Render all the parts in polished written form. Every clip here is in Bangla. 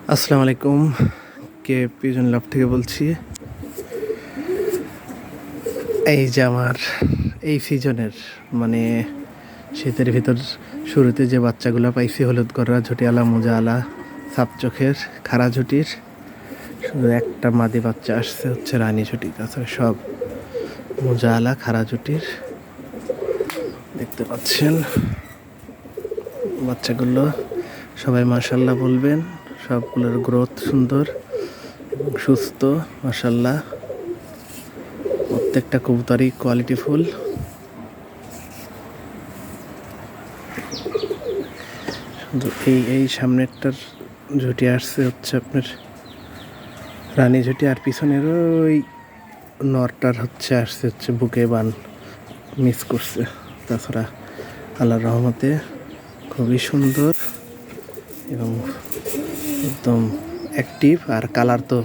আসসালামু আলাইকুম। কে পিজন লাভ থেকে বলছি। এই যে আমার এই সিজনের মানে শীতের ভিতর শুরুতে যে বাচ্চাগুলো পাইছি, হলুদ গররা, ঝুটিয়ালা, মোজাওয়ালা, সাপ চোখের, খাড়া ঝুটির, শুধু একটা মাদি বাচ্চা আসছে, হচ্ছে রানী ঝুটি। তাছাড়া সব মোজাওয়ালা, খাড়া ঝুটির। দেখতে পাচ্ছেন বাচ্চাগুলো, সবাই মাশাল্লাহ বলবেন। সবগুলোর গ্রোথ সুন্দর এবং সুস্থ, মাশাল্লাহ। প্রত্যেকটা কবুতরই কোয়ালিটিফুল। শুধু এই সামনেরটার ঝুটি আসছে হচ্ছে আপনার রানী ঝুটি, আর পিছনের ওই নরটার আসছে হচ্ছে বুকে বান, মিস করছে। তাছাড়া আল্লাহর রহমতে খুবই সুন্দর এবং একদম অ্যাক্টিভ। আর কালার তো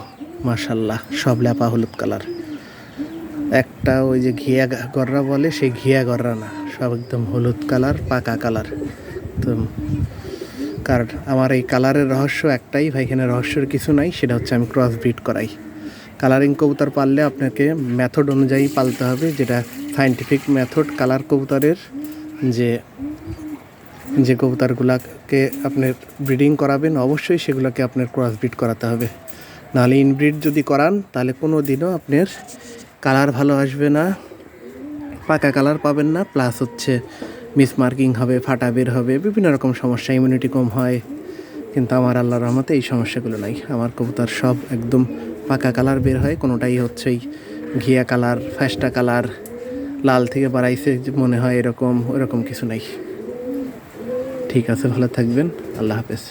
মাশাল্লাহ সব ল্যাপা হলুদ কালার। একটা ওই যে ঘিয়া গররা বলে, সেই ঘিয়া গররা না, সব একদম হলুদ কালার, পাকা কালার। তো কারণ আমার এই কালারের রহস্য একটাই ভাই, এখানে রহস্যের কিছু নাই, সেটা হচ্ছে আমি ক্রস ব্রিড করাই। কালারিং কবুতর পাললে আপনাকে মেথড অনুযায়ী পালতে হবে, যেটা সায়েন্টিফিক মেথড। কালার কবুতরের যে যে কবুতরগুলোকে আপনার ব্রিডিং করাবেন, অবশ্যই সেগুলোকে আপনার ক্রস ব্রিড করাতে হবে। নাহলে ইনব্রিড যদি করান, তাহলে কোনো দিনও আপনার কালার ভালো আসবে না, পাকা কালার পাবেন না। প্লাস হচ্ছে মিসমার্কিং হবে, ফাটা বের হবে, বিভিন্ন রকম সমস্যা, ইমিউনিটি কম হয়। কিন্তু আমার আল্লাহর রহমতে এই সমস্যাগুলো নাই। আমার কবুতর সব একদম পাকা কালার বের হয়, কোনোটাই হচ্ছে এই ঘিয়া কালার, ফ্যাস্টা কালার, লাল থেকে বাড়াইছে মনে হয়, এরকম ওরকম কিছু নাই। ঠিক আছে, ভালো থাকবেন, আল্লাহ হাফেজ।